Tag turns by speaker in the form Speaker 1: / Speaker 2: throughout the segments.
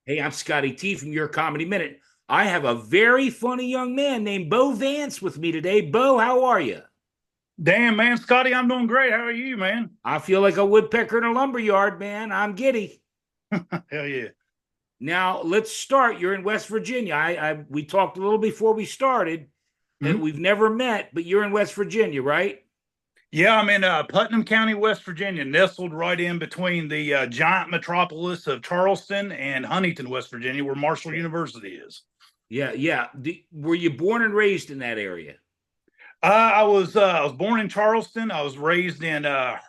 Speaker 1: Hey, I'm Scotty T from Your Comedy Minute. I have a very funny young man named Bo Vance with me today. Bo, how are you?
Speaker 2: Damn, man, Scotty, I'm doing great. How are you, man?
Speaker 1: I feel like a woodpecker in a lumber yard, man. I'm giddy.
Speaker 2: Hell yeah.
Speaker 1: Now, let's start. You're in West Virginia. We talked a little before we started.
Speaker 2: Mhm.
Speaker 1: We've never met, but you're in West Virginia, right?
Speaker 2: Yeah, I'm in Putnam County, West Virginia, nestled right in between the giant metropolis of Charleston and Huntington, West Virginia, where Marshall University is.
Speaker 1: Yeah, yeah. Were you born and raised in that area?
Speaker 2: I was born in Charleston. I was raised in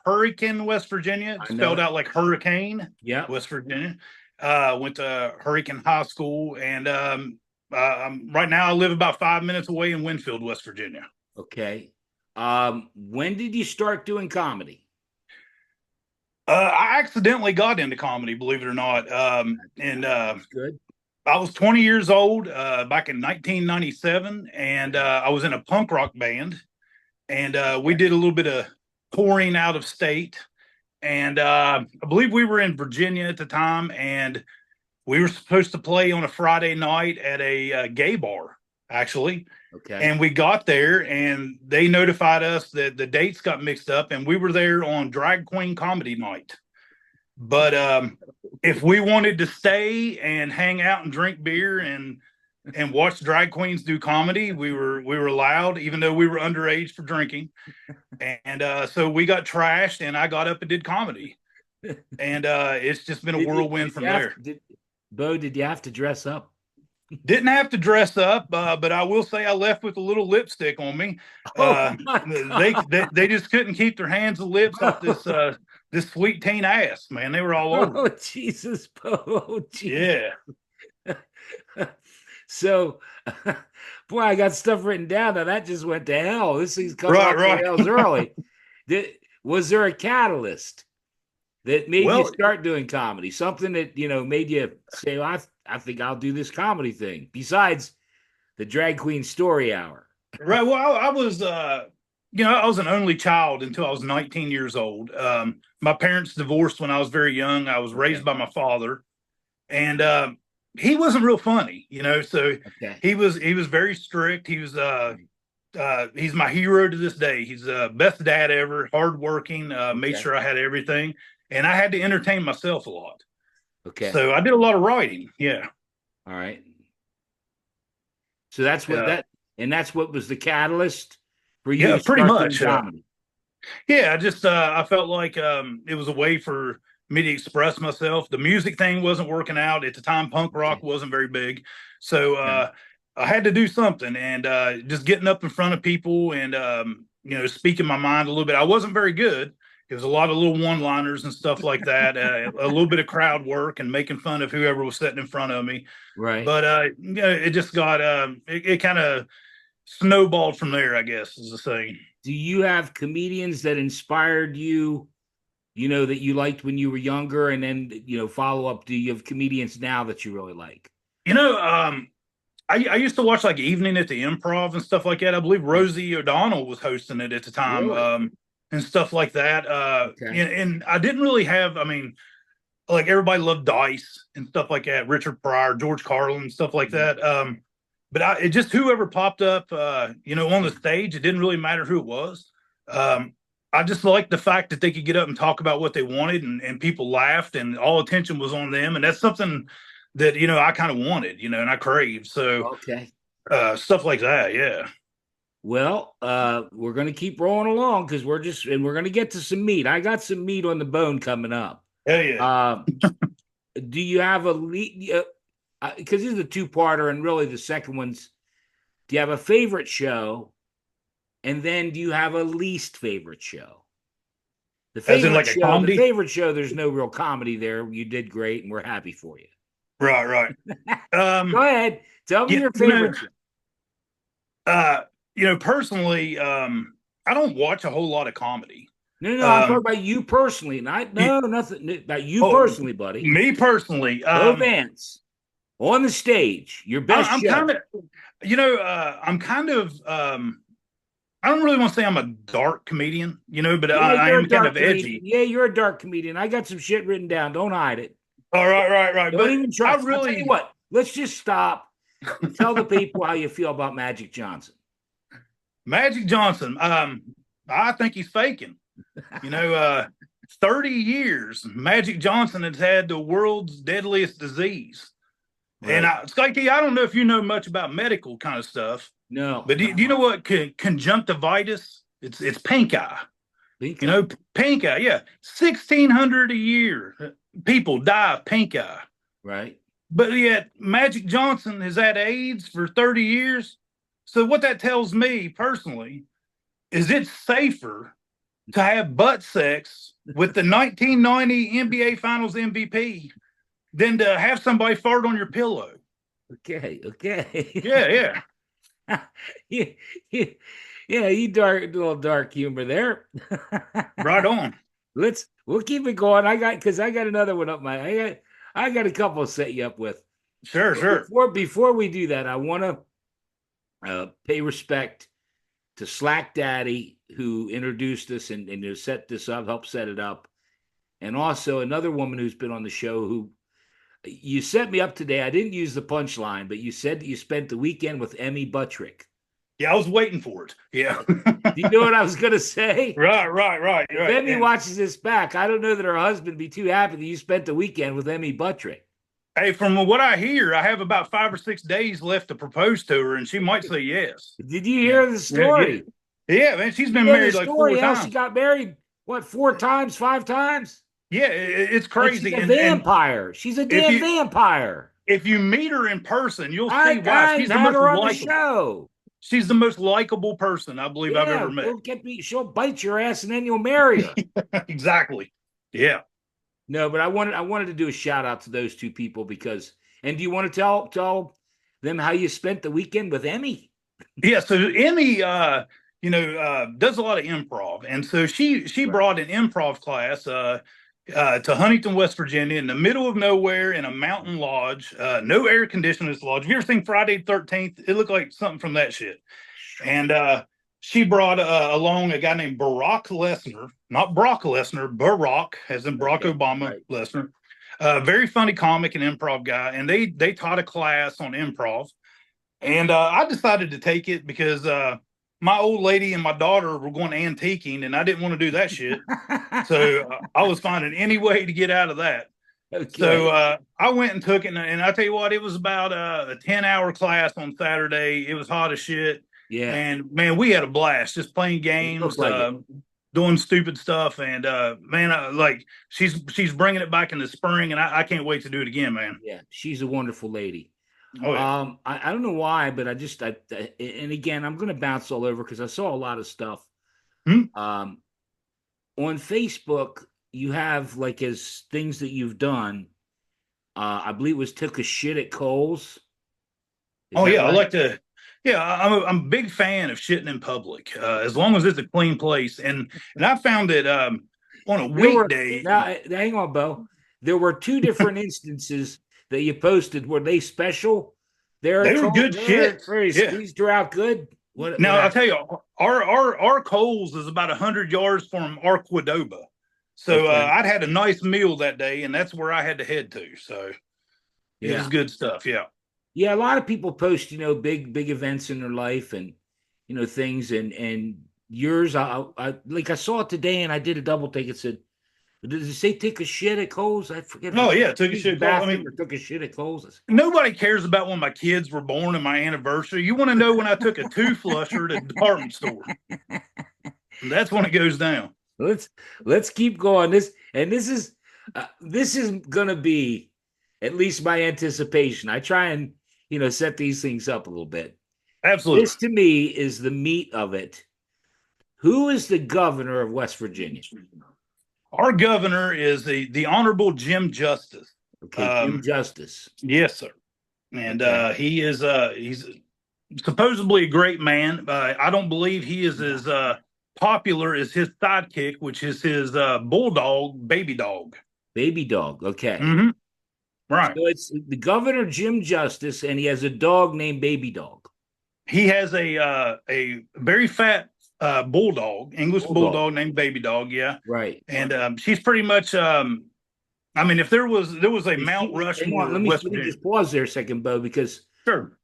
Speaker 2: Hurricane, West Virginia. It's
Speaker 1: I know
Speaker 2: spelled
Speaker 1: it.
Speaker 2: out like hurricane,
Speaker 1: Yeah.
Speaker 2: West Virginia. Went to Hurricane High School, and right now I live about 5 minutes away in Winfield, West Virginia.
Speaker 1: Okay. When did you start doing comedy?
Speaker 2: I accidentally got into comedy, believe it or not. And
Speaker 1: That's good.
Speaker 2: I was 20 years old back in 1997, and I was in a punk rock band, and we
Speaker 1: Okay.
Speaker 2: did a little bit of touring out of state. And I believe we were in Virginia at the time, and we were supposed to play on a Friday night at a gay bar, actually.
Speaker 1: Okay.
Speaker 2: And we got there, and they notified us that the dates got mixed up, and we were there on Drag Queen Comedy Night. But if we wanted to stay and hang out and drink beer and watch drag queens do comedy, we were allowed, even though we were underage for drinking. And so we got trashed, and I got up and did comedy, and it's just been a whirlwind
Speaker 1: Did you
Speaker 2: from
Speaker 1: have
Speaker 2: there.
Speaker 1: Bo? Did you have to dress up?
Speaker 2: Didn't have to dress up, but I will say I left with a little lipstick on me.
Speaker 1: Oh
Speaker 2: Uh,
Speaker 1: my
Speaker 2: they,
Speaker 1: god!
Speaker 2: they they just couldn't keep their hands and lips off this sweet teen ass, man. They were all over
Speaker 1: Oh
Speaker 2: me.
Speaker 1: Jesus, Bo! Oh Jesus.
Speaker 2: Yeah,
Speaker 1: So, boy, I got stuff written down. Now that just went to hell. This thing's coming
Speaker 2: right,
Speaker 1: off the
Speaker 2: right.
Speaker 1: rails early. Did, was there a catalyst that made you
Speaker 2: Well,
Speaker 1: start doing comedy? Something that made you say, well, "I think I'll do this comedy thing." Besides the drag queen story hour.
Speaker 2: right. Well, I was, I was an only child until I was 19 years old. My parents divorced when I was very young. I was raised
Speaker 1: Okay.
Speaker 2: by my father, and he wasn't real funny, So
Speaker 1: Okay.
Speaker 2: he was very strict. He's my hero to this day. He's the best dad ever, hardworking, made
Speaker 1: Okay.
Speaker 2: sure I had everything, and I had to entertain myself a lot.
Speaker 1: Okay.
Speaker 2: So I did a lot of writing. Yeah,
Speaker 1: All right. So that's what
Speaker 2: yeah,
Speaker 1: that and that's what was the catalyst for you
Speaker 2: yeah,
Speaker 1: to
Speaker 2: pretty
Speaker 1: start doing
Speaker 2: much.
Speaker 1: comedy.
Speaker 2: Yeah, I just I felt like it was a way for me to express myself. The music thing wasn't working out at the time. Punk rock
Speaker 1: Okay.
Speaker 2: wasn't very big, so
Speaker 1: Okay.
Speaker 2: I had to do something. And just getting up in front of people and speaking my mind a little bit. I wasn't very good. It was a lot of little one-liners and stuff like that. A little bit of crowd work and making fun of whoever was sitting in front of me.
Speaker 1: Right.
Speaker 2: But it just got it kind of snowballed from there, I guess is the saying.
Speaker 1: Do you have comedians that inspired you, that you liked when you were younger, and then follow up? Do you have comedians now that you really like?
Speaker 2: You know, I used to watch like Evening at the Improv and stuff like that. I believe
Speaker 1: Yeah.
Speaker 2: Rosie O'Donnell was hosting it at the time,
Speaker 1: Really?
Speaker 2: and stuff like that.
Speaker 1: Okay.
Speaker 2: And I didn't really have, I mean, like everybody loved Dice and stuff like that, Richard Pryor, George Carlin, stuff like
Speaker 1: Mhm.
Speaker 2: that. But it just whoever popped up, on the stage, it didn't really matter who it was. Um, I just liked the fact that they could get up and talk about what they wanted, and people laughed, and all attention was on them, and that's something that I kind of wanted, and I craved. So
Speaker 1: Okay.
Speaker 2: stuff like that, yeah.
Speaker 1: Well, we're going to keep rolling along because we're going to get to some meat. I got some meat on the bone coming up.
Speaker 2: Hell yeah.
Speaker 1: Uh, do you have a lead? Because this is a two-parter, and really the second one's, do you have a favorite show? And then do you have a least favorite show? The
Speaker 2: As in
Speaker 1: favorite
Speaker 2: like a
Speaker 1: show, the
Speaker 2: comedy?
Speaker 1: favorite show, there's no real comedy there. You did great, and we're happy for you.
Speaker 2: Right, right.
Speaker 1: Go
Speaker 2: Um,
Speaker 1: ahead. Tell me
Speaker 2: yeah,
Speaker 1: your favorite show.
Speaker 2: uh, personally, I don't watch a whole lot of comedy.
Speaker 1: No, no, I'm talking
Speaker 2: Um,
Speaker 1: about you personally. Not
Speaker 2: you,
Speaker 1: no, nothing about you
Speaker 2: oh,
Speaker 1: personally, buddy.
Speaker 2: me personally,
Speaker 1: Bo Vance on the stage, your best
Speaker 2: I'm kind
Speaker 1: show.
Speaker 2: of, I'm kind of, I don't really want to say I'm a dark comedian, but
Speaker 1: Yeah,
Speaker 2: I
Speaker 1: you're
Speaker 2: am
Speaker 1: a
Speaker 2: kind
Speaker 1: dark
Speaker 2: of
Speaker 1: comedian.
Speaker 2: edgy.
Speaker 1: Yeah, you're a dark comedian. I got some shit written down. Don't hide it.
Speaker 2: All right, right.
Speaker 1: Don't
Speaker 2: But
Speaker 1: even try.
Speaker 2: I
Speaker 1: I'll tell you
Speaker 2: really
Speaker 1: what. Let's just stop and tell the people how you feel about Magic Johnson.
Speaker 2: Magic Johnson. I think he's faking. You know, 30 years, Magic Johnson has had the world's deadliest disease. And
Speaker 1: Right.
Speaker 2: Skykey, I don't know if you know much about medical kind of stuff,
Speaker 1: No,
Speaker 2: but do you know what conjunctivitis? It's pink eye.
Speaker 1: pink
Speaker 2: You
Speaker 1: eye.
Speaker 2: know, pink eye. Yeah, 1,600 a year. People die of pink eye.
Speaker 1: Right.
Speaker 2: But yet, Magic Johnson has had AIDS for 30 years. So what that tells me personally is it's safer to have butt sex with the 1990 NBA Finals MVP than to have somebody fart on your pillow.
Speaker 1: Okay. Okay.
Speaker 2: Yeah.
Speaker 1: yeah, yeah, yeah, you dark little dark humor there.
Speaker 2: Right on.
Speaker 1: We'll keep it going. I got another one up my I got a couple to set you up with. But
Speaker 2: Sure.
Speaker 1: before we do that, I want to pay respect to Slack Daddy who introduced us and set this up, helped set it up, and also another woman who's been on the show who you set me up today. I didn't use the punchline, but you said that you spent the weekend with Emmy Buttrick.
Speaker 2: Yeah, I was waiting for it. Yeah.
Speaker 1: Do you know what I was going to say?
Speaker 2: Right.
Speaker 1: If Emmy watches this back, I don't know that her husband would be too happy that you spent the weekend with Emmy Buttrick.
Speaker 2: Hey, from what I hear, I have about 5 or 6 days left to propose to her, and she might say yes.
Speaker 1: Did you hear the story?
Speaker 2: Yeah, man, she's been married like 4
Speaker 1: how
Speaker 2: times.
Speaker 1: she got married, what, 4 times, 5 times?
Speaker 2: Yeah, it's crazy.
Speaker 1: She's a vampire. She's a damn vampire.
Speaker 2: If you meet her in person, you'll see why. She's the most likable. She's the most likable person I believe I've ever met.
Speaker 1: She'll bite your ass and then you'll marry her.
Speaker 2: Exactly. Yeah.
Speaker 1: No, but I wanted to do a shout out to those two people because. And do you want to tell them how you spent the weekend with Emmy?
Speaker 2: Yeah. So Emmy, does a lot of improv, and so she brought an improv class to Huntington, West Virginia, in the middle of nowhere in a mountain lodge, no air conditioning lodge. Have you ever seen Friday the 13th? It looked like something from that shit. And she brought along a guy named Barack Lesnar, not Brock Lesnar, Barack, as in Barack Obama Lesnar. Very funny comic and improv guy. And they taught a class on improv. And I decided to take it because my old lady and my daughter were going antiquing, and I didn't want to do that shit. So I was finding any way to get out of that. Okay. So I went and took it, and I tell you what, it was about a 10-hour class on Saturday. It was hot as shit.
Speaker 1: Yeah.
Speaker 2: And man, we had a blast just playing games, doing stupid stuff. And man, she's bringing it back in the spring, and I can't wait to do it again, man.
Speaker 1: Yeah, she's a wonderful lady.
Speaker 2: Oh, yeah.
Speaker 1: I don't know why, but and again, I'm going to bounce all over because I saw a lot of stuff. On Facebook, you have like as things that you've done. I believe it was took a shit at Kohl's.
Speaker 2: Oh yeah, right? I like to. Yeah, I'm a big fan of shitting in public, as long as it's a clean place. And I found that on a weekday.
Speaker 1: Now, hang on, Bo. There were 2 different instances that you posted. Were they special?
Speaker 2: They were good shit.
Speaker 1: Squeezed her out good.
Speaker 2: Now I'll tell you, our Kohl's is about 100 yards from Arquadoba, so I'd had a nice meal that day, and that's where I had to head to. So it was good stuff. Yeah.
Speaker 1: Yeah, a lot of people post, big events in their life and things, and yours. I saw it today, and I did a double take. It said, "Did it say take a shit at Kohl's?" I forget.
Speaker 2: Oh yeah, took a shit.
Speaker 1: Took a shit at Kohl's.
Speaker 2: Nobody cares about when my kids were born and my anniversary. You want to know when I took a 2 flusher to the department store? That's when it goes down.
Speaker 1: Let's keep going. This is gonna be at least my anticipation. I try and set these things up a little bit.
Speaker 2: Absolutely.
Speaker 1: This to me is the meat of it. Who is the governor of West Virginia?
Speaker 2: Our governor is the Honorable Jim Justice.
Speaker 1: Okay, Jim Justice.
Speaker 2: Yes, sir. And he is he's supposedly a great man. I don't believe he is as popular as his sidekick, which is his bulldog, Baby Dog.
Speaker 1: Baby Dog. Okay.
Speaker 2: Mm-hmm. Right.
Speaker 1: So it's the governor, Jim Justice, and he has a dog named Baby Dog.
Speaker 2: He has a very fat bulldog, English bulldog named Baby Dog. Yeah.
Speaker 1: Right.
Speaker 2: And she's pretty much I mean, if there was a
Speaker 1: Is
Speaker 2: Mount
Speaker 1: he, hang on,
Speaker 2: Rushmore of West
Speaker 1: let me
Speaker 2: Virginia,
Speaker 1: just pause there a second, Bo, because
Speaker 2: sure.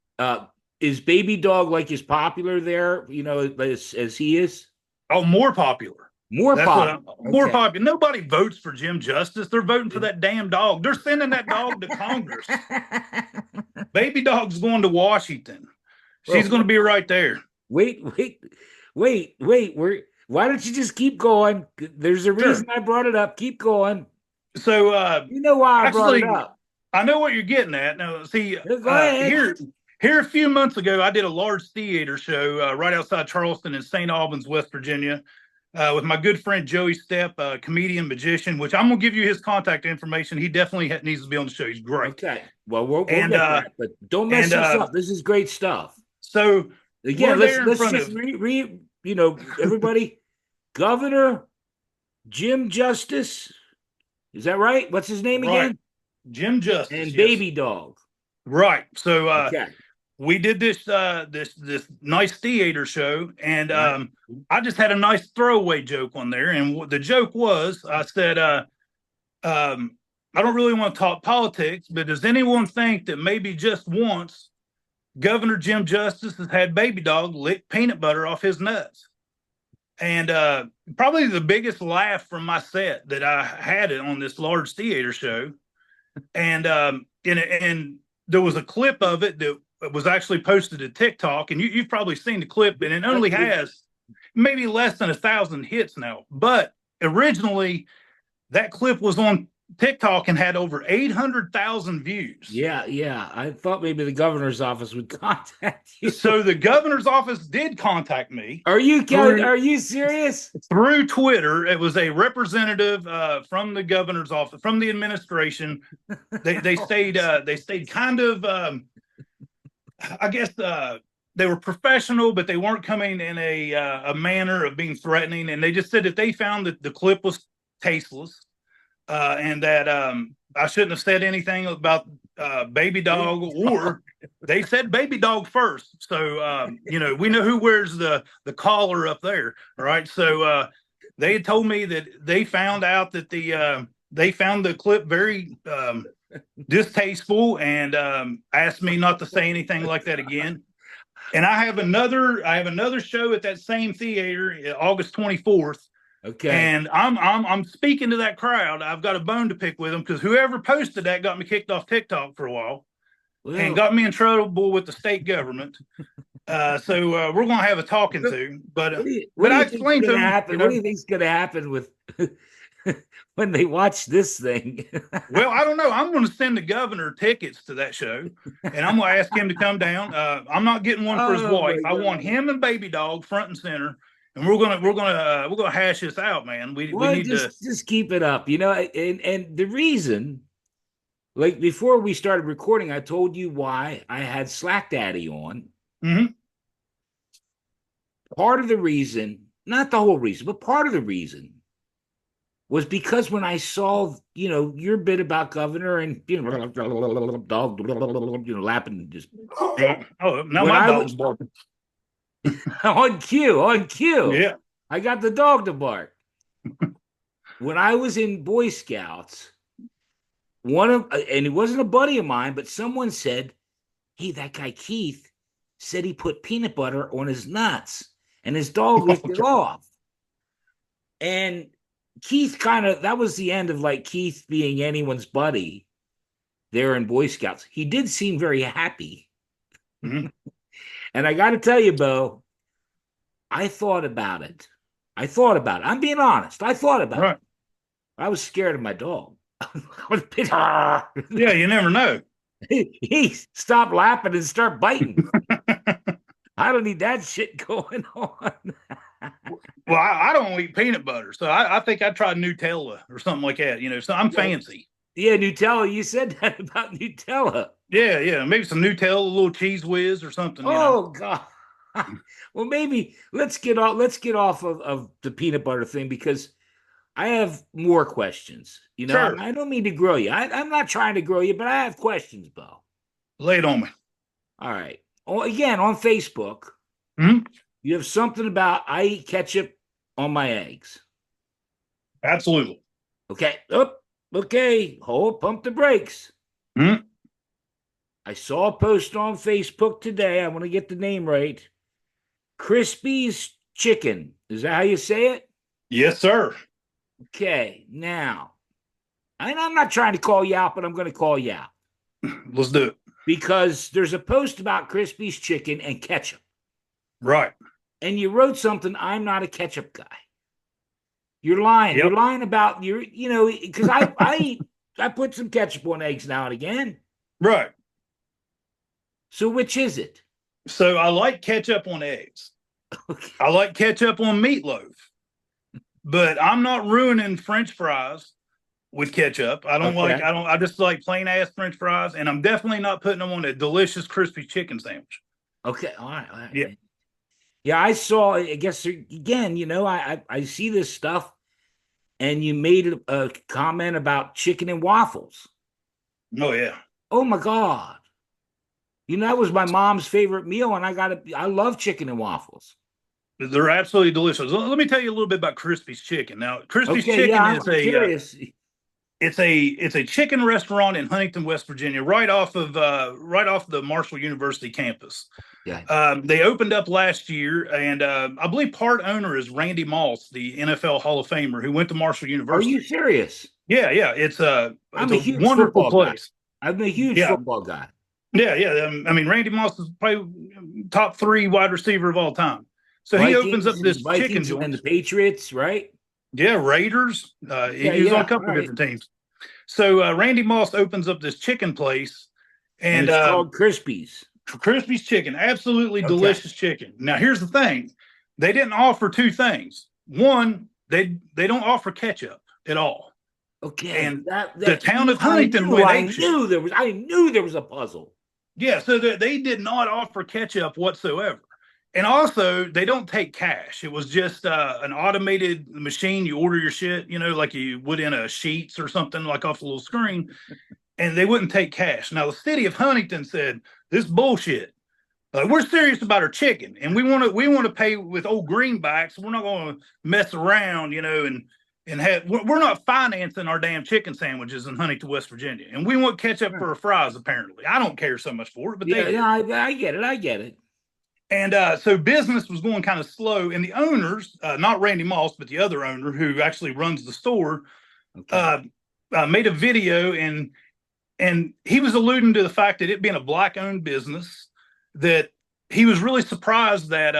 Speaker 1: is Baby Dog like as popular there, as he is?
Speaker 2: Oh, more popular.
Speaker 1: More
Speaker 2: That's what I'm
Speaker 1: popular.
Speaker 2: more
Speaker 1: Okay.
Speaker 2: popular. Nobody votes for Jim Justice. They're voting for that damn dog. They're sending that dog to Congress. Baby Dog's going to Washington. She's
Speaker 1: Well,
Speaker 2: going to be right there.
Speaker 1: wait, wait, wait. Why don't you just keep going? There's a reason
Speaker 2: Sure.
Speaker 1: I brought it up. Keep going.
Speaker 2: So
Speaker 1: You know why I brought it
Speaker 2: actually,
Speaker 1: up.
Speaker 2: I know what you're getting at. Now, see,
Speaker 1: Go ahead.
Speaker 2: here a few months ago, I did a large theater show right outside Charleston in St. Albans, West Virginia, with my good friend Joey Stepp, a comedian magician. Which I'm gonna give you his contact information. He definitely needs to be on the show. He's great.
Speaker 1: Okay. Well, we'll
Speaker 2: And
Speaker 1: get that, but don't mess
Speaker 2: and
Speaker 1: this up. This is great stuff.
Speaker 2: so we're
Speaker 1: Again, let's
Speaker 2: there in
Speaker 1: let's
Speaker 2: front
Speaker 1: just
Speaker 2: of
Speaker 1: everybody. Governor Jim Justice, is that right? What's his name
Speaker 2: right
Speaker 1: again?
Speaker 2: Jim Justice.
Speaker 1: And
Speaker 2: Yes,
Speaker 1: Baby Dog.
Speaker 2: right. So
Speaker 1: Okay.
Speaker 2: we did this nice theater show, and
Speaker 1: Right.
Speaker 2: I just had a nice throwaway joke on there, and the joke was I said, I don't really want to talk politics, but does anyone think that maybe just once Governor Jim Justice has had Baby Dog lick peanut butter off his nuts? And probably the biggest laugh from my set that I had it on this large theater show, and there was a clip of it that was actually posted to TikTok, and you've probably seen the clip, and it only has maybe less than 1,000 hits now. But originally, that clip was on TikTok and had over 800,000 views.
Speaker 1: Yeah. I thought maybe the governor's office would contact you.
Speaker 2: So the governor's office did contact me.
Speaker 1: Are you serious?
Speaker 2: Through Twitter? It was a representative from the governor's office, from the administration. They stayed kind of I guess they were professional, but they weren't coming in a manner of being threatening. And they just said that they found that the clip was tasteless, and that I shouldn't have said anything about Baby Dog, or they said Baby Dog first. So we know who wears the collar up there, all right? So they had told me that they found out that they found the clip very distasteful, and asked me not to say anything like that again. And I have another show at that same theater, August 24th.
Speaker 1: Okay.
Speaker 2: And I'm speaking to that crowd. I've got a bone to pick with them, because whoever posted that got me kicked off TikTok for a while, and got me in trouble with the state government. So we're going to have a talking to. But I explained to them.
Speaker 1: What do you think's going to happen with when they watch this thing?
Speaker 2: Well, I don't know. I'm going to send the governor tickets to that show, and I'm going to ask him to come down. I'm not getting one for his wife. I want him and Baby Dog front and center. And we're gonna hash this out, man. We need to
Speaker 1: just keep it up, and the reason, like before we started recording, I told you why I had Slack Daddy on.
Speaker 2: Mm-hmm.
Speaker 1: Part of the reason, not the whole reason, but part of the reason was because when I saw, your bit about governor and dog, lapping just.
Speaker 2: Oh, now my dog's barking.
Speaker 1: on cue.
Speaker 2: Yeah.
Speaker 1: I got the dog to bark. When I was in Boy Scouts, and it wasn't a buddy of mine, but someone said, "Hey, that guy Keith said he put peanut butter on his nuts, and his dog licked it off." And Keith that was the end of like Keith being anyone's buddy there in Boy Scouts. He did seem very happy.
Speaker 2: Mm-hmm.
Speaker 1: And I got to tell you, Bo, I thought about it. I'm being honest. I thought about it. I was scared of my dog.
Speaker 2: Yeah, you never know.
Speaker 1: He stopped lapping and start biting. I don't need that shit going on.
Speaker 2: Well, I don't eat peanut butter, so I think I tried Nutella or something like that. So I'm fancy.
Speaker 1: Yeah, Nutella. You said that about Nutella.
Speaker 2: Yeah. Maybe some Nutella, a little cheese whiz or something.
Speaker 1: Oh God. Well, maybe let's get off of the peanut butter thing, because I have more questions.
Speaker 2: Sure.
Speaker 1: I don't mean to grill you. I'm not trying to grill you, but I have questions, Bo.
Speaker 2: Lay it on me.
Speaker 1: All right. Again, on Facebook, you have something about I eat ketchup on my eggs.
Speaker 2: Absolutely.
Speaker 1: Okay. Okay, hold, pump the brakes.
Speaker 2: Hmm?
Speaker 1: I saw a post on Facebook today. I want to get the name right. Crispy's Chicken. Is that how you say it?
Speaker 2: Yes, sir.
Speaker 1: Okay, now, and I'm not trying to call you out, but I'm going to call you out
Speaker 2: Let's do it.
Speaker 1: because there's a post about Crispy's Chicken and ketchup.
Speaker 2: Right.
Speaker 1: And you wrote something, I'm not a ketchup guy. You're lying.
Speaker 2: Yep.
Speaker 1: You're lying about because I put some ketchup on eggs now and again.
Speaker 2: Right.
Speaker 1: So which is it?
Speaker 2: So I like ketchup on eggs.
Speaker 1: Okay.
Speaker 2: I like ketchup on meatloaf, but I'm not ruining French fries with ketchup.
Speaker 1: Okay.
Speaker 2: I just like plain ass French fries, and I'm definitely not putting them on a delicious crispy chicken sandwich.
Speaker 1: Okay. All right. All right.
Speaker 2: Yeah.
Speaker 1: Yeah, I saw. I guess again, I see this stuff, and you made a comment about chicken and waffles.
Speaker 2: Oh yeah.
Speaker 1: Oh my god! That was my mom's favorite meal, and I love chicken and waffles.
Speaker 2: They're absolutely delicious. Let me tell you a little bit about Crispy's Chicken. Now, Crispy's
Speaker 1: Okay, yeah,
Speaker 2: Chicken
Speaker 1: I'm,
Speaker 2: is
Speaker 1: I'm curious.
Speaker 2: it's a chicken restaurant in Huntington, West Virginia, right off the Marshall University campus.
Speaker 1: Yeah.
Speaker 2: They opened up last year, and I believe part owner is Randy Moss, the NFL Hall of Famer, who went to Marshall
Speaker 1: Are you
Speaker 2: University.
Speaker 1: serious?
Speaker 2: Yeah, yeah, it's
Speaker 1: I'm a
Speaker 2: a
Speaker 1: huge
Speaker 2: wonderful
Speaker 1: football guy.
Speaker 2: place.
Speaker 1: I'm a huge
Speaker 2: Yeah,
Speaker 1: football guy.
Speaker 2: yeah, yeah. I mean, Randy Moss is probably top three wide receiver of all time. So he opens up this chicken
Speaker 1: Vikings, and
Speaker 2: joint.
Speaker 1: the Patriots, right?
Speaker 2: Yeah, Raiders.
Speaker 1: Yeah,
Speaker 2: He was on a
Speaker 1: yeah. All
Speaker 2: couple of
Speaker 1: right.
Speaker 2: different teams. So Randy Moss opens up this chicken place,
Speaker 1: And
Speaker 2: and
Speaker 1: it's called Crispies.
Speaker 2: Crispy's Chicken, absolutely
Speaker 1: Okay.
Speaker 2: delicious chicken. Now, here's the thing: they didn't offer two things. One, they don't offer ketchup at all,
Speaker 1: Okay.
Speaker 2: and
Speaker 1: That
Speaker 2: the
Speaker 1: that
Speaker 2: town of
Speaker 1: I
Speaker 2: Huntington
Speaker 1: knew
Speaker 2: went
Speaker 1: I
Speaker 2: apeshit.
Speaker 1: knew there was I knew there was a puzzle.
Speaker 2: Yeah, so they did not offer ketchup whatsoever. And also, they don't take cash. It was just an automated machine. You order your shit, like you would in a Sheets or something, like off a little screen, and they wouldn't take cash. Now, the city of Huntington said, this bullshit. We're serious about our chicken, and we want to pay with old greenbacks. We're not going to mess around, and have we're not financing our damn chicken sandwiches in Huntington, West Virginia, and we want ketchup for our fries. Apparently, I don't care so much for it, but they
Speaker 1: Yeah, no,
Speaker 2: did.
Speaker 1: I get it. I get it.
Speaker 2: And so business was going kind of slow, and the owners, not Randy Moss, but the other owner who actually runs the store,
Speaker 1: Okay.
Speaker 2: uh, made a video, and he was alluding to the fact that it being a black-owned business, that he was really surprised that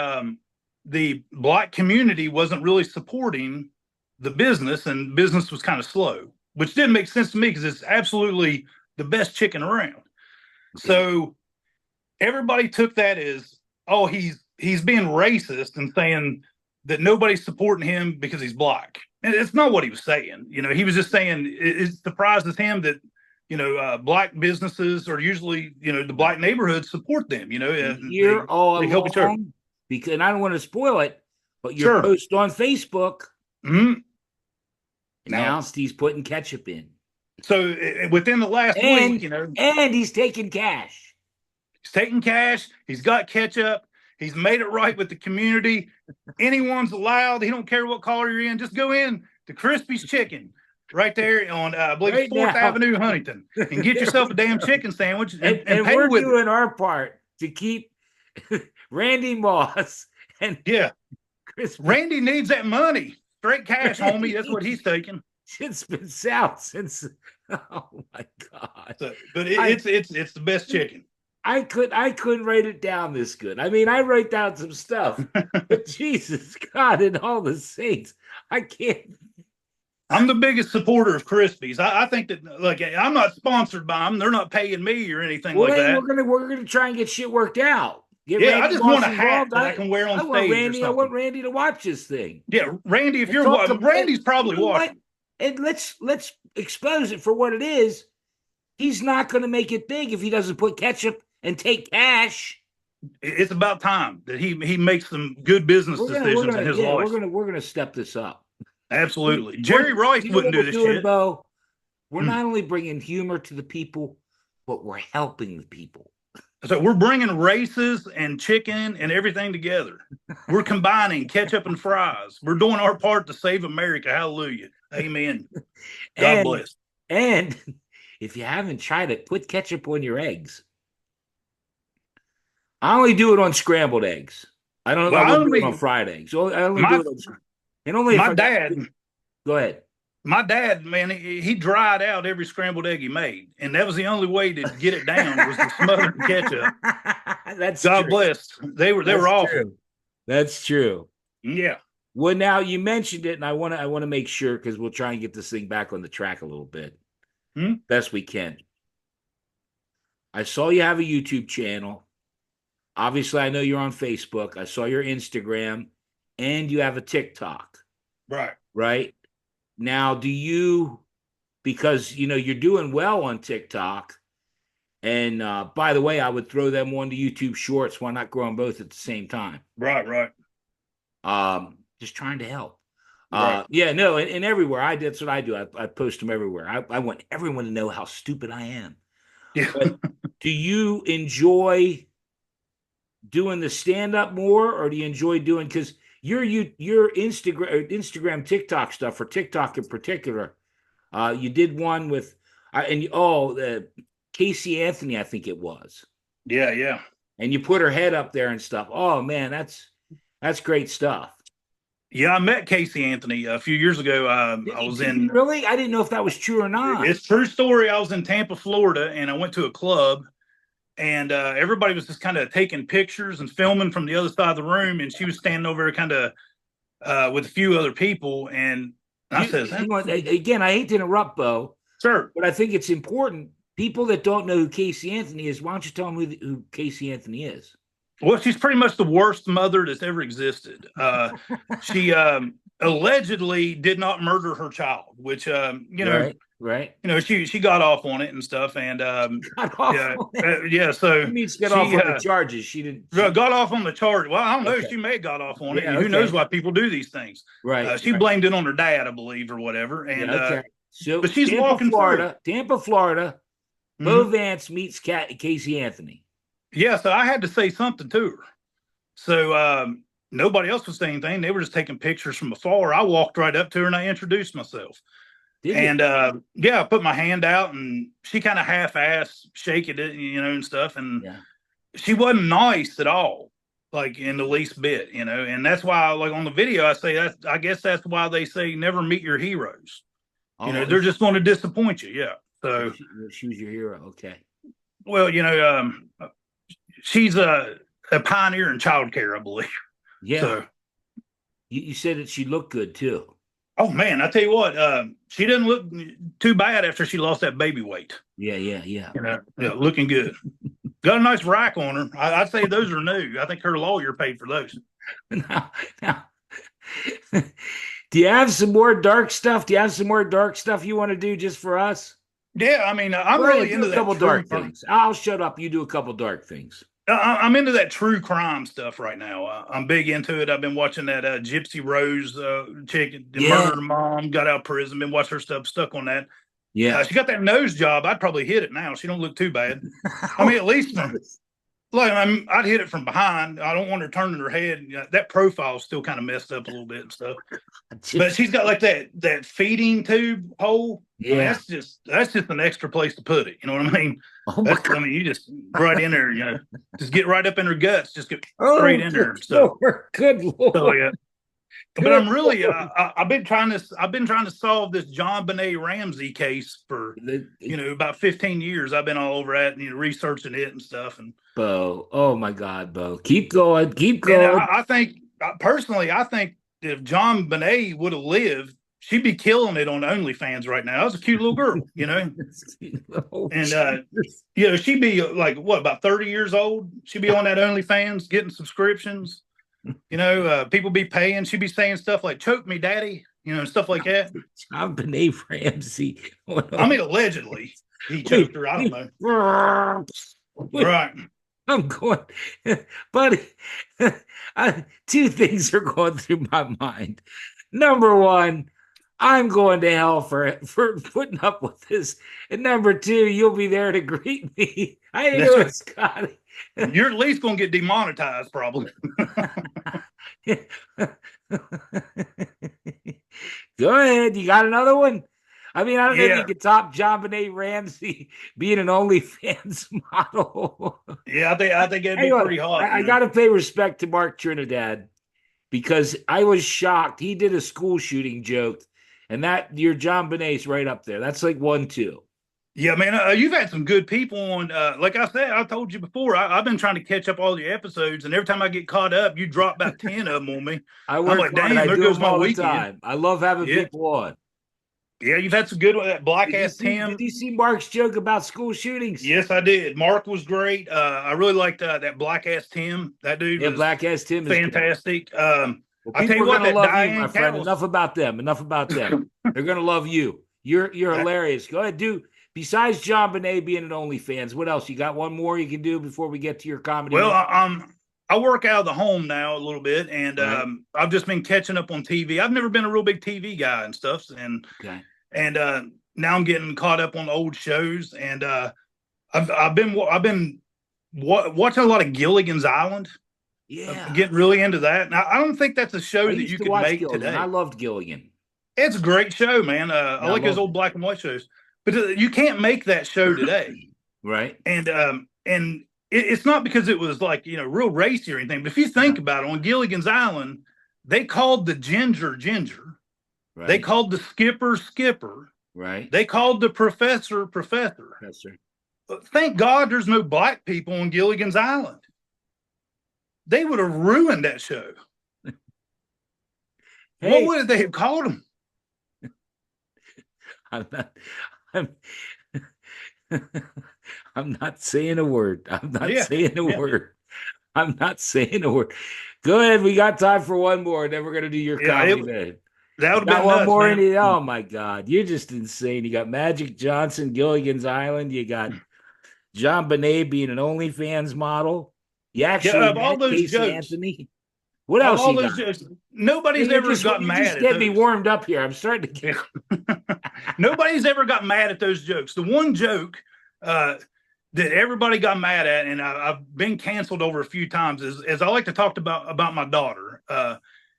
Speaker 2: the black community wasn't really supporting the business, and business was kind of slow, which didn't make sense to me because it's absolutely the best chicken around.
Speaker 1: Okay.
Speaker 2: So everybody took that as, oh, he's being racist and saying that nobody's supporting him because he's black. And it's not what he was saying. He was just saying it surprises him that black businesses are usually, the black neighborhoods support them.
Speaker 1: You're all
Speaker 2: They help each other.
Speaker 1: along because and I don't want to spoil it, but your
Speaker 2: Sure.
Speaker 1: post on Facebook
Speaker 2: Mm-hmm.
Speaker 1: announced he's putting ketchup in,
Speaker 2: So within the last
Speaker 1: and
Speaker 2: week,
Speaker 1: and he's taking cash.
Speaker 2: he's taking cash. He's got ketchup. He's made it right with the community. Anyone's allowed. He don't care what color you're in. Just go in to Crispy's Chicken right there on, I believe,
Speaker 1: Right
Speaker 2: 4th
Speaker 1: now.
Speaker 2: Avenue, Huntington, and get yourself a damn chicken sandwich and
Speaker 1: And
Speaker 2: pay
Speaker 1: we're
Speaker 2: with it.
Speaker 1: doing our part to keep Randy Moss and
Speaker 2: Yeah.
Speaker 1: Crispy.
Speaker 2: Randy needs that money. Straight cash, homie. That's what he's taking.
Speaker 1: It's been south since. Oh my god!
Speaker 2: So, but it's the best chicken.
Speaker 1: I couldn't write it down this good. I mean, I write down some stuff, but Jesus God and all the saints, I can't.
Speaker 2: I'm the biggest supporter of Crispies. I think that, like, I'm not sponsored by them. They're not paying me or anything
Speaker 1: Well,
Speaker 2: like
Speaker 1: hey,
Speaker 2: that.
Speaker 1: we're gonna try and get shit worked out. Get
Speaker 2: Yeah,
Speaker 1: Randy
Speaker 2: I just
Speaker 1: Moss
Speaker 2: want a hat
Speaker 1: involved.
Speaker 2: that I can wear on
Speaker 1: I want
Speaker 2: stage or
Speaker 1: Randy. I want
Speaker 2: something.
Speaker 1: Randy to watch this thing.
Speaker 2: Yeah, Randy, if
Speaker 1: And
Speaker 2: you're
Speaker 1: talk
Speaker 2: watching,
Speaker 1: about-
Speaker 2: Randy's probably
Speaker 1: you know what?
Speaker 2: watching.
Speaker 1: And let's expose it for what it is. He's not going to make it big if he doesn't put ketchup and take cash.
Speaker 2: It's about time that he makes some good business decisions in his life.
Speaker 1: We're gonna step this up.
Speaker 2: Absolutely. Jerry Rice wouldn't do this shit.
Speaker 1: Bo? We're not only bringing humor to the people, but we're helping the people.
Speaker 2: So we're bringing races and chicken and everything together. We're combining ketchup and fries. We're doing our part to save America. Hallelujah. Amen. God bless.
Speaker 1: And if you haven't tried it, put ketchup on your eggs. I only do it on scrambled eggs.
Speaker 2: Well,
Speaker 1: I
Speaker 2: I
Speaker 1: wouldn't do it on
Speaker 2: only
Speaker 1: fried eggs. I only do
Speaker 2: my
Speaker 1: it on, and only if
Speaker 2: my
Speaker 1: I got,
Speaker 2: dad
Speaker 1: go ahead.
Speaker 2: my dad, man, he dried out every scrambled egg he made, and that was the only way to get it down was to smother it in ketchup.
Speaker 1: That's
Speaker 2: God
Speaker 1: true.
Speaker 2: bless. They were
Speaker 1: That's
Speaker 2: awful.
Speaker 1: true. That's true.
Speaker 2: Yeah.
Speaker 1: Well, now you mentioned it, and I want to make sure because we'll try and get this thing back on the track a little bit,
Speaker 2: Hmm?
Speaker 1: best we can. I saw you have a YouTube channel. Obviously, I know you're on Facebook. I saw your Instagram, and you have a TikTok,
Speaker 2: Right.
Speaker 1: right? Now, do you, because you're doing well on TikTok, and by the way, I would throw them on the YouTube Shorts. Why not grow them both at the same time?
Speaker 2: Right. Right.
Speaker 1: Just trying to help.
Speaker 2: Right.
Speaker 1: Yeah, no, and everywhere that's what I do. I post them everywhere. I want everyone to know how stupid I am.
Speaker 2: Yeah.
Speaker 1: But do you enjoy doing the stand up more, or do you enjoy doing because your Instagram TikTok stuff for TikTok in particular? You did one with Casey Anthony, I think it was,
Speaker 2: Yeah. Yeah.
Speaker 1: and you put her head up there and stuff. Oh man, that's great stuff.
Speaker 2: Yeah. I met Casey Anthony a few years ago.
Speaker 1: Did
Speaker 2: I
Speaker 1: you,
Speaker 2: was
Speaker 1: did you
Speaker 2: in.
Speaker 1: really? I didn't know if that was true or not.
Speaker 2: It's true story. I was in Tampa, Florida, and I went to a club, and everybody was just kind of taking pictures and filming from the other side of the room, and she was standing over there kind of with a few other people, and I says,
Speaker 1: Again, I hate to interrupt, Bo,
Speaker 2: "Sir,
Speaker 1: but I think it's important. People that don't know who Casey Anthony is, why don't you tell them who Casey Anthony is?
Speaker 2: well, she's pretty much the worst mother that's ever existed. She allegedly did not murder her child, which
Speaker 1: Right, right.
Speaker 2: she got off on it and stuff, and
Speaker 1: Got off
Speaker 2: yeah,
Speaker 1: on it.
Speaker 2: yeah. So
Speaker 1: She needs to get off
Speaker 2: she
Speaker 1: on the charges. She didn't.
Speaker 2: got off on the charge. Well, I don't know.
Speaker 1: Okay.
Speaker 2: She may have got off on it.
Speaker 1: Yeah.
Speaker 2: Who knows
Speaker 1: Okay.
Speaker 2: why people do these things?
Speaker 1: Right.
Speaker 2: She
Speaker 1: Right.
Speaker 2: blamed it on her dad, I believe, or whatever. And
Speaker 1: Yeah. Okay. So
Speaker 2: but she's
Speaker 1: Tampa,
Speaker 2: walking through.
Speaker 1: Florida. Tampa, Florida. Bo
Speaker 2: Mhm.
Speaker 1: Vance meets Casey Anthony.
Speaker 2: Yeah, so I had to say something to her. So nobody else was saying anything. They were just taking pictures from afar. I walked right up to her and I introduced myself.
Speaker 1: Did you?
Speaker 2: And yeah, I put my hand out and she kind of half-ass shaking it, and stuff. And
Speaker 1: Yeah.
Speaker 2: she wasn't nice at all, like in the least bit, And that's why, like on the video, I say that. I guess that's why they say never meet your heroes.
Speaker 1: Oh,
Speaker 2: They're just going to disappoint you. Yeah. So,
Speaker 1: she was your hero. Okay.
Speaker 2: well, she's a pioneer in childcare, I believe.
Speaker 1: Yeah.
Speaker 2: So,
Speaker 1: you said that she looked good too.
Speaker 2: oh man, I tell you what, she doesn't look too bad after she lost that baby weight.
Speaker 1: Yeah. Yeah. Yeah.
Speaker 2: Yeah, looking good. Got a nice rack on her. I'd say those are new. I think her lawyer paid for those.
Speaker 1: Now, do you have some more dark stuff? Do you have some more dark stuff you want to do just for us?
Speaker 2: Yeah, I mean, I'm
Speaker 1: Go ahead,
Speaker 2: really
Speaker 1: do
Speaker 2: into
Speaker 1: a
Speaker 2: that
Speaker 1: couple
Speaker 2: true
Speaker 1: dark
Speaker 2: crime.
Speaker 1: things. I'll shut up. You do a couple dark things.
Speaker 2: I'm into that true crime stuff right now. I'm big into it. I've been watching that Gypsy Rose chick that murdered her mom, got out of prison. Been watching her stuff, stuck on that.
Speaker 1: Yeah.
Speaker 2: She got that nose job. I'd probably hit it now. She don't look too bad. I mean, at least I'd hit it from behind. I don't want her turning her head. That profile's still kind of messed up a little bit and stuff. But she's got like that feeding tube hole.
Speaker 1: Yeah.
Speaker 2: I mean, that's just an extra place to put it. You know what I mean?
Speaker 1: Oh my God.
Speaker 2: I mean, you just right in there. Just get right up in her guts. Just get straight in there. So,
Speaker 1: good Lord.
Speaker 2: so yeah. But I'm really I've been trying to solve this John Benet Ramsey case for about 15 years. I've been all over that and researching it and stuff. And
Speaker 1: Bo, oh my God, Bo, keep going.
Speaker 2: And I think personally, I think if John Benet would have lived, she'd be killing it on OnlyFans right now. That was a cute little girl, And she'd be like what, about 30 years old? She'd be on that OnlyFans getting subscriptions. People be paying. She'd be saying stuff like "choke me, daddy," stuff like that.
Speaker 1: John Benet Ramsey.
Speaker 2: I mean, allegedly he choked her. I don't know. Right.
Speaker 1: I'm going, but two things are going through my mind. Number one, I'm going to hell for putting up with this, and number two, you'll be there to greet me. I ain't know it's Scotty.
Speaker 2: You're at least going to get demonetized, probably.
Speaker 1: Go ahead. You got another one? I mean, I don't know if you
Speaker 2: Yeah,
Speaker 1: could top John Benet Ramsey being an OnlyFans model.
Speaker 2: yeah. I think it'd be
Speaker 1: Anyway,
Speaker 2: pretty hot.
Speaker 1: I got to pay respect to Mark Trinidad because I was shocked. He did a school shooting joke, and that your John Benet's right up there. That's like 1-2.
Speaker 2: Yeah, man, you've had some good people on. Like I said, I told you before, I've been trying to catch up all your episodes, and every time I get caught up, you drop about 10 of them on me.
Speaker 1: I
Speaker 2: I'm
Speaker 1: work
Speaker 2: like,
Speaker 1: hard.
Speaker 2: damn,
Speaker 1: I
Speaker 2: there
Speaker 1: do
Speaker 2: goes
Speaker 1: them
Speaker 2: my
Speaker 1: all the
Speaker 2: weekend.
Speaker 1: time. I love having
Speaker 2: Yeah,
Speaker 1: people on.
Speaker 2: yeah, you've had some good one. That Black
Speaker 1: Did you
Speaker 2: Ass
Speaker 1: see? Did
Speaker 2: Tim.
Speaker 1: you see Mark's joke about school shootings?
Speaker 2: Yes, I did. Mark was great. I really liked that Black Ass Tim. That dude
Speaker 1: Yeah,
Speaker 2: was
Speaker 1: Black ass Tim is great.
Speaker 2: fantastic.
Speaker 1: Well,
Speaker 2: I tell
Speaker 1: people
Speaker 2: you
Speaker 1: are
Speaker 2: what,
Speaker 1: gonna
Speaker 2: that
Speaker 1: love you, my
Speaker 2: Diane
Speaker 1: friend.
Speaker 2: Cattle's.
Speaker 1: Enough about them. Enough about them. They're gonna love you. You're hilarious. Go ahead, do. Besides John Benet being an OnlyFans, what else? You got one more you can do before we get to your comedy
Speaker 2: Well,
Speaker 1: minute?
Speaker 2: I work out of the home now a little bit, and
Speaker 1: Right.
Speaker 2: I've just been catching up on TV. I've never been a real big TV guy and stuff,
Speaker 1: Okay.
Speaker 2: and now I'm getting caught up on old shows, and I've been watching a lot of Gilligan's Island.
Speaker 1: Yeah.
Speaker 2: Getting really into that. Now, I don't think that's a show
Speaker 1: I
Speaker 2: that
Speaker 1: used
Speaker 2: you
Speaker 1: to
Speaker 2: could
Speaker 1: watch
Speaker 2: make
Speaker 1: Gilligan. I
Speaker 2: today.
Speaker 1: loved Gilligan.
Speaker 2: It's a great show, man. I
Speaker 1: Yeah, I
Speaker 2: like those
Speaker 1: loved
Speaker 2: old black and white shows, but you can't make that show
Speaker 1: it.
Speaker 2: today.
Speaker 1: Right.
Speaker 2: And it's not because it was like real racy or anything. But if you think about it, on Gilligan's Island, they called the ginger ginger.
Speaker 1: Right.
Speaker 2: They called the skipper skipper.
Speaker 1: Right.
Speaker 2: They called the professor professor.
Speaker 1: Professor.
Speaker 2: Thank God there's no black people on Gilligan's Island. They would have ruined that show. What
Speaker 1: Hey,
Speaker 2: would they have called them?
Speaker 1: I'm not. I'm. I'm not saying a word. I'm not
Speaker 2: Yeah,
Speaker 1: saying a
Speaker 2: yeah.
Speaker 1: word. I'm not saying a word. Go ahead. We got time for one more. Then we're gonna do your
Speaker 2: Yeah,
Speaker 1: comedy minute.
Speaker 2: that
Speaker 1: You
Speaker 2: would have
Speaker 1: got
Speaker 2: been
Speaker 1: one
Speaker 2: nuts,
Speaker 1: more in
Speaker 2: man.
Speaker 1: it. Oh my God, you're just insane. You got Magic Johnson, Gilligan's Island. You got John Bonet being an OnlyFans model. You
Speaker 2: Yeah,
Speaker 1: actually
Speaker 2: of all
Speaker 1: met
Speaker 2: those
Speaker 1: Casey
Speaker 2: jokes,
Speaker 1: Anthony. What else you got?
Speaker 2: nobody's
Speaker 1: You're
Speaker 2: ever
Speaker 1: just
Speaker 2: got
Speaker 1: you just
Speaker 2: mad at
Speaker 1: get me
Speaker 2: those.
Speaker 1: warmed up here. I'm starting to get.
Speaker 2: Nobody's ever got mad at those jokes. The one joke that everybody got mad at, and I've been canceled over a few times, is I like to talk about my daughter.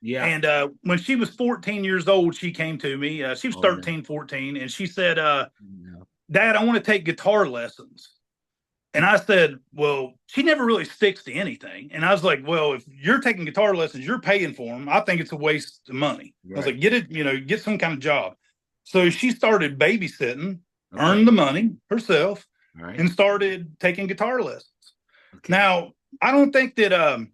Speaker 1: Yeah.
Speaker 2: And when she was 14 years old, she came to me. She was
Speaker 1: Oh,
Speaker 2: 13, 14, and she said,
Speaker 1: no.
Speaker 2: Dad, I want to take guitar lessons. And I said, well, she never really sticks to anything. And I was like, well, if you're taking guitar lessons, you're paying for them. I think it's a waste of money. I was
Speaker 1: Right.
Speaker 2: like, get it, get some kind of job. So she started babysitting,
Speaker 1: Okay.
Speaker 2: earned the money herself,
Speaker 1: All right.
Speaker 2: and started taking guitar lessons.
Speaker 1: Okay.
Speaker 2: Now, I don't think that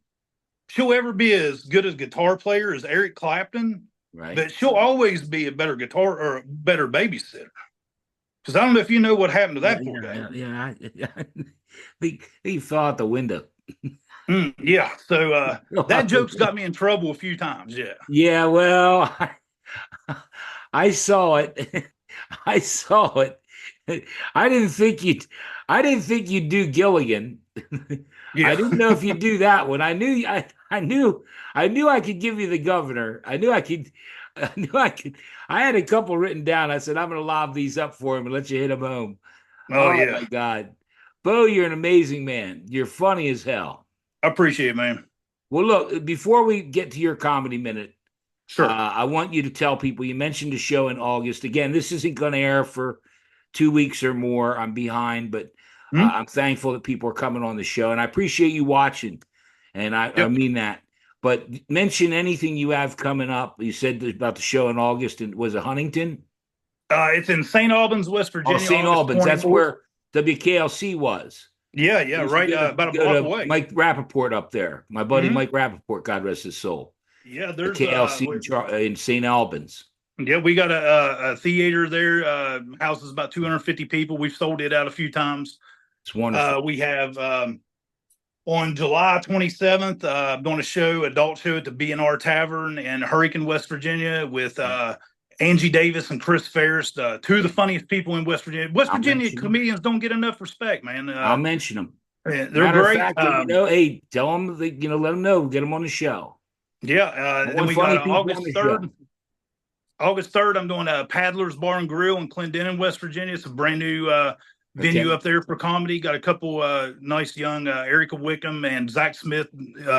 Speaker 2: she'll ever be as good as guitar player as Eric Clapton,
Speaker 1: Right.
Speaker 2: but she'll always be a better guitar or a better babysitter. Because I don't know if you know what happened to that poor guy.
Speaker 1: Yeah. He fell out the window.
Speaker 2: Yeah. So that joke's got me in trouble a few times. Yeah.
Speaker 1: Yeah, well, I saw it. I saw it. I didn't think you'd do Gilligan.
Speaker 2: Yeah.
Speaker 1: I didn't know if you'd do that one. I knew I could give you the governor. I knew I could. I had a couple written down. I said, I'm going to lob these up for him and let you hit them home.
Speaker 2: Oh,
Speaker 1: Oh
Speaker 2: yeah.
Speaker 1: my God. Bo, you're an amazing man. You're funny as hell.
Speaker 2: I appreciate it, man.
Speaker 1: Well, look, before we get to your comedy minute,
Speaker 2: Sure.
Speaker 1: I want you to tell people, you mentioned a show in August. Again, this isn't going to air for 2 weeks or more. I'm behind, but I'm thankful that people are coming on the show, and I appreciate you watching. And I mean that. But mention anything you have coming up. You said about the show in August, and was it Huntington?
Speaker 2: It's in St. Albans, West Virginia.
Speaker 1: St.
Speaker 2: August
Speaker 1: Albans. That's
Speaker 2: 24th.
Speaker 1: where WKLC was.
Speaker 2: Yeah, yeah, right. About a block away.
Speaker 1: Mike Rappaport up there. My buddy Mike Rappaport, God rest his soul.
Speaker 2: Yeah, there's
Speaker 1: KLC in St. Albans.
Speaker 2: Yeah, we got a theater there. Houses about 250 people. We've sold it out a few times.
Speaker 1: It's wonderful.
Speaker 2: We have on July 27th, I'm doing adult show at the B&R Tavern in Hurricane, West Virginia with Angie Davis and Chris Ferris, two of the funniest people in West Virginia. West Virginia comedians don't get enough respect, man.
Speaker 1: I'll mention them.
Speaker 2: They're
Speaker 1: Matter
Speaker 2: great.
Speaker 1: Of fact, hey, tell them, let them know, get them on the show.
Speaker 2: Yeah, then we got August 3rd. August 3rd, I'm doing a Paddler's Bar and Grill in Clendenin, West Virginia. It's a brand new venue up there for comedy. Got a couple nice young Erica Wickham and Zach Smith,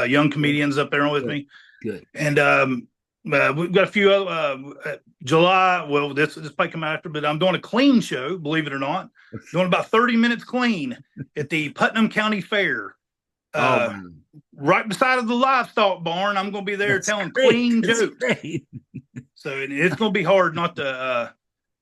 Speaker 2: young comedians up there with me.
Speaker 1: Good.
Speaker 2: And We've got a few other July. Well, this might come after, but I'm doing a clean show. Believe it or not, doing about 30 minutes clean at the Putnam County Fair,
Speaker 1: Oh
Speaker 2: uh,
Speaker 1: man,
Speaker 2: right beside of the livestock barn. I'm going to be there
Speaker 1: that's
Speaker 2: telling
Speaker 1: great.
Speaker 2: clean
Speaker 1: That's
Speaker 2: jokes.
Speaker 1: great.
Speaker 2: So it's going to be hard not to. I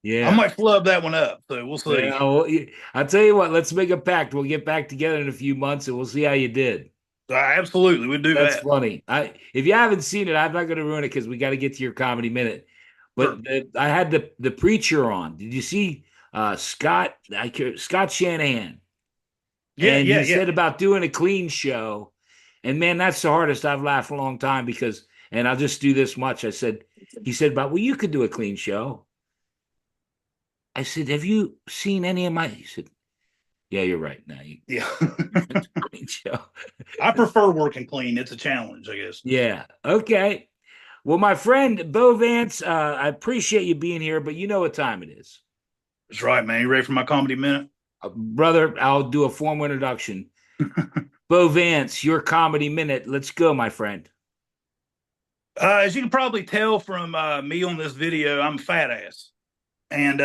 Speaker 1: Yeah.
Speaker 2: might flub that one up. So we'll see.
Speaker 1: Yeah. Well, I'll tell you what. Let's make a pact. We'll get back together in a few months, and we'll see how you did.
Speaker 2: Absolutely, we'll do
Speaker 1: That's
Speaker 2: that.
Speaker 1: funny. If you haven't seen it, I'm not going to ruin it because we got to get to your comedy minute.
Speaker 2: Sure.
Speaker 1: But I had the preacher on. Did you see Scott? Scott Shanahan,
Speaker 2: Yeah,
Speaker 1: and
Speaker 2: yeah,
Speaker 1: he
Speaker 2: yeah.
Speaker 1: said about doing a clean show. And man, that's the hardest I've laughed in a long time because. And I'll just do this much. He said about, well, you could do a clean show. I said, have you seen any of my? He said, yeah, you're right. Now you
Speaker 2: Yeah.
Speaker 1: clean show.
Speaker 2: I prefer working clean. It's a challenge, I guess.
Speaker 1: Yeah. Okay. Well, my friend Bo Vance, I appreciate you being here, but you know what time it is.
Speaker 2: That's right, man. You ready for my comedy minute?
Speaker 1: Brother, I'll do a formal introduction. Bo Vance, your comedy minute. Let's go, my friend.
Speaker 2: As you can probably tell from me on this video, I'm a fat ass. And,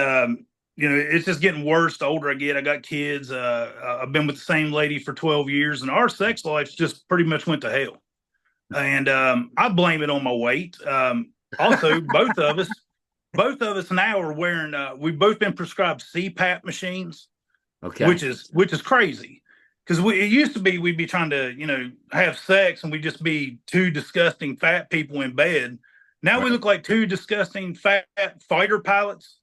Speaker 2: it's just getting worse the older I get. I got kids. I've been with the same lady for 12 years, and our sex life just pretty much went to hell. And I blame it on my weight. Also, both of us now are wearing. We've both been prescribed CPAP machines,
Speaker 1: Okay.
Speaker 2: which is crazy. Because it used to be we'd be trying to have sex and we'd just be two disgusting fat people in bed. Now we
Speaker 1: Right.
Speaker 2: look like two disgusting fat fighter pilots,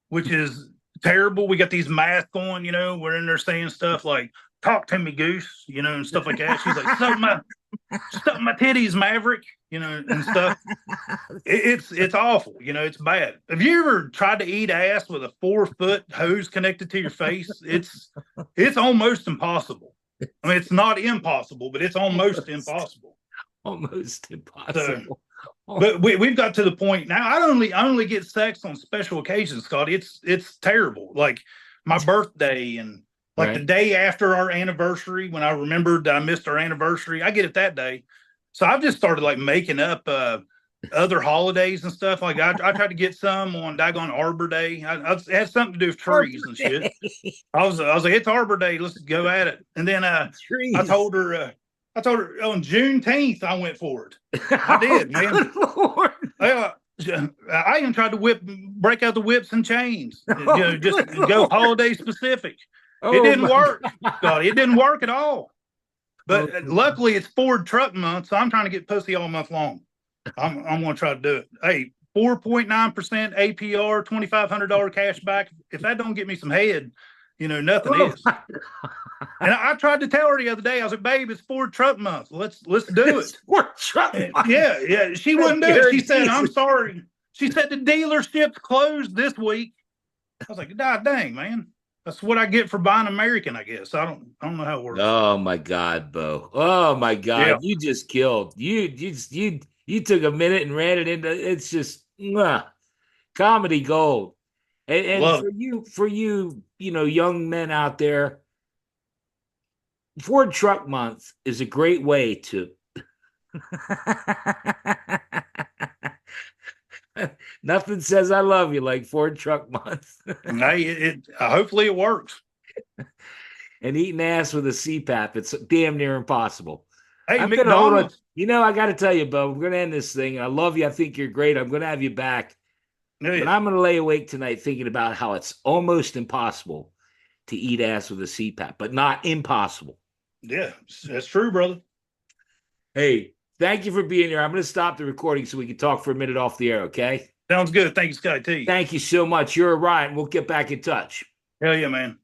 Speaker 2: which is terrible. We got these masks on, we're in there saying stuff like "talk to me, goose," and stuff like that. She's like, stuff my titties, Maverick," and stuff. It's awful. It's bad. Have you ever tried to eat ass with a 4-foot hose connected to your face? It's almost impossible. I mean, it's not impossible, but it's almost impossible.
Speaker 1: Almost
Speaker 2: So,
Speaker 1: impossible.
Speaker 2: but we've got to the point now. I only get sex on special occasions, Scott. It's terrible. Like my birthday and like the
Speaker 1: Right.
Speaker 2: day after our anniversary, when I remembered that I missed our anniversary, I get it that day. So I've just started like making up other holidays and stuff. Like I tried to get some on Dagon Arbor Day. It had something to do with trees and shit. I was like, it's Arbor Day. Let's go at it. And then I
Speaker 1: Trees.
Speaker 2: told her on Juneteenth I went for it. I did, man.
Speaker 1: Good Lord.
Speaker 2: I even tried to break out the whips and chains. Just
Speaker 1: good
Speaker 2: go
Speaker 1: Lord.
Speaker 2: holiday specific.
Speaker 1: Oh,
Speaker 2: It didn't
Speaker 1: my
Speaker 2: work,
Speaker 1: God.
Speaker 2: God. It didn't work at all. But
Speaker 1: Oh,
Speaker 2: luckily, it's Ford Truck Month, so I'm trying to get pussy all month long. I'm going to try to do it. Hey, 4.9% APR, $2,500 cash back. If that don't get me some head, nothing
Speaker 1: oh
Speaker 2: is. And I tried to tell her the other day. I was like, "Babe, it's Ford Truck Month. Let's do it."
Speaker 1: Sport truck.
Speaker 2: Yeah. She wouldn't do it. She said, "I'm sorry." She said the dealership's closed this week. I was like, "God dang, man. That's what I get for buying American, I guess." I don't know how it works.
Speaker 1: Oh my God, Bo. Oh my
Speaker 2: Yeah.
Speaker 1: God. You just killed. You took a minute and ran it into it's just comedy gold. And
Speaker 2: Love
Speaker 1: for you, young men out there, Ford Truck Month is a great way to nothing says I love you like Ford Truck Month.
Speaker 2: it. Hey, hopefully it works.
Speaker 1: And eating ass with a CPAP, it's damn near impossible.
Speaker 2: Hey,
Speaker 1: I'm gonna hold on.
Speaker 2: McDonald's.
Speaker 1: I got to tell you, Bo, we're gonna end this thing. I love you. I think you're great. I'm gonna have you back, but
Speaker 2: Yeah,
Speaker 1: I'm gonna lay awake tonight thinking about how it's almost impossible to eat ass with a CPAP, but not impossible.
Speaker 2: yeah, that's true, brother.
Speaker 1: Hey, thank you for being here. I'm gonna stop the recording so we can talk for a minute off the air. Okay?
Speaker 2: Sounds good. Thank you, Scotty T.
Speaker 1: Thank you so much. You're right. We'll get back in touch.
Speaker 2: Hell yeah, man.